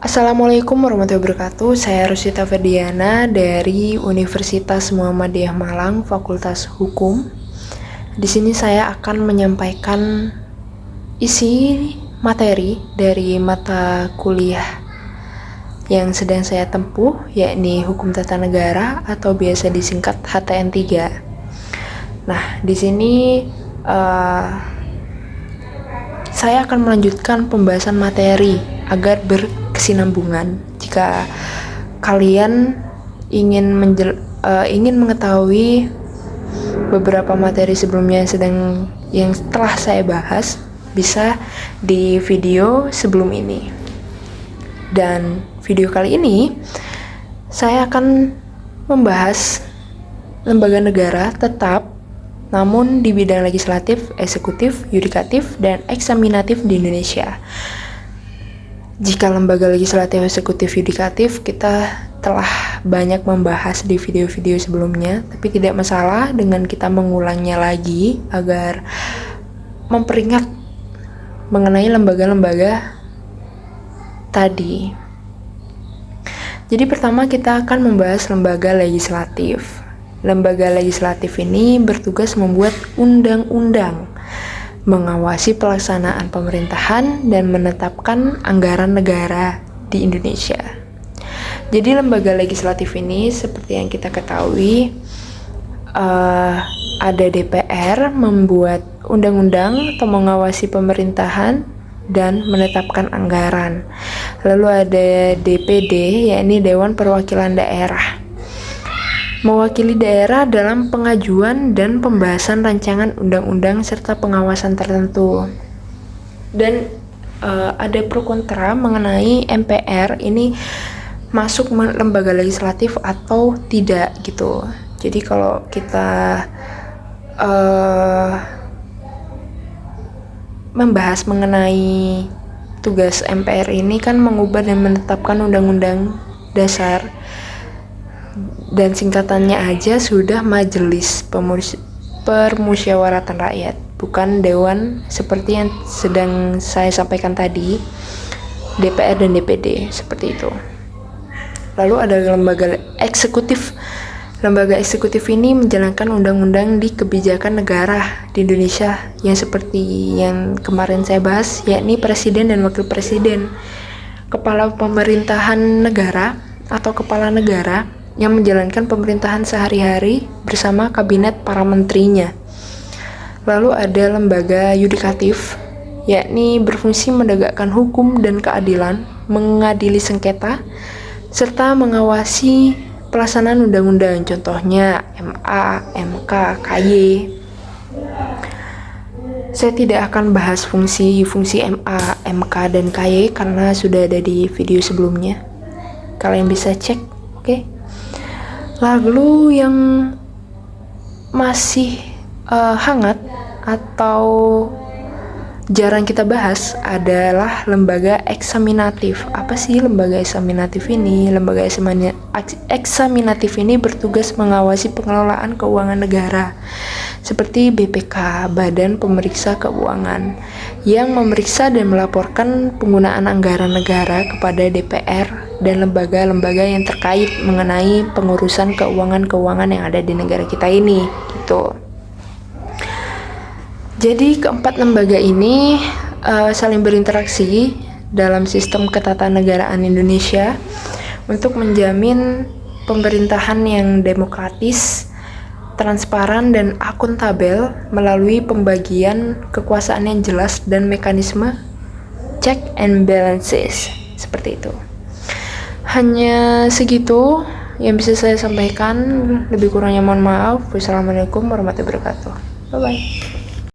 Assalamualaikum warahmatullahi wabarakatuh. Saya Rusita Ferdiana dari Universitas Muhammadiyah Malang, Fakultas Hukum. Di sini saya akan menyampaikan isi materi dari mata kuliah yang sedang saya tempuh, yakni Hukum Tata Negara atau biasa disingkat HTN 3. Nah, di sini saya akan melanjutkan pembahasan materi agar berkesinambungan. Jika kalian ingin mengetahui beberapa materi sebelumnya yang telah saya bahas, bisa di video sebelum ini. Dan video kali ini saya akan membahas lembaga negara tetap namun di bidang legislatif, eksekutif, yudikatif, dan eksaminatif di Indonesia. Jika lembaga legislatif, eksekutif, yudikatif kita telah banyak membahas di video-video sebelumnya, tapi tidak masalah dengan kita mengulangnya lagi agar memperingat mengenai lembaga-lembaga tadi. Jadi pertama kita akan membahas lembaga legislatif. Lembaga legislatif ini bertugas membuat undang-undang, mengawasi pelaksanaan pemerintahan, dan menetapkan anggaran negara di Indonesia. Jadi lembaga legislatif ini seperti yang kita ketahui, ada DPR membuat undang-undang atau mengawasi pemerintahan dan menetapkan anggaran. Lalu ada DPD, yakni Dewan Perwakilan Daerah, mewakili daerah dalam pengajuan dan pembahasan rancangan undang-undang serta pengawasan tertentu. Dan ada pro kontra mengenai MPR ini masuk lembaga legislatif atau tidak gitu. Jadi kalau kita membahas mengenai tugas MPR ini kan mengubah dan menetapkan undang-undang dasar, dan singkatannya aja sudah Majelis Permusyawaratan Rakyat, bukan Dewan seperti yang sedang saya sampaikan tadi, DPR dan DPD seperti itu. Lalu ada lembaga eksekutif. Lembaga eksekutif ini menjalankan undang-undang di kebijakan negara di Indonesia yang seperti yang kemarin saya bahas, yakni Presiden dan Wakil Presiden, Kepala Pemerintahan Negara atau Kepala Negara yang menjalankan pemerintahan sehari-hari bersama kabinet para menterinya. Lalu ada lembaga yudikatif, yakni berfungsi menegakkan hukum dan keadilan, mengadili sengketa, serta mengawasi pelaksanaan undang-undang, contohnya MA, MK, KY. Saya tidak akan bahas fungsi-fungsi MA, MK, dan KY karena sudah ada di video sebelumnya. Kalian bisa cek, oke? Lalu yang masih hangat atau jarang kita bahas adalah lembaga eksaminatif. Apa sih lembaga eksaminatif ini? Lembaga eksaminatif ini bertugas mengawasi pengelolaan keuangan negara, seperti BPK, Badan Pemeriksa Keuangan, yang memeriksa dan melaporkan penggunaan anggaran negara kepada DPR dan lembaga-lembaga yang terkait mengenai pengurusan keuangan-keuangan yang ada di negara kita ini, gitu. Jadi keempat lembaga ini saling berinteraksi dalam sistem ketatanegaraan Indonesia untuk menjamin pemerintahan yang demokratis, transparan, dan akuntabel melalui pembagian kekuasaan yang jelas dan mekanisme check and balances, seperti itu. Hanya segitu yang bisa saya sampaikan, lebih kurangnya mohon maaf. Wassalamualaikum warahmatullahi wabarakatuh. Bye-bye.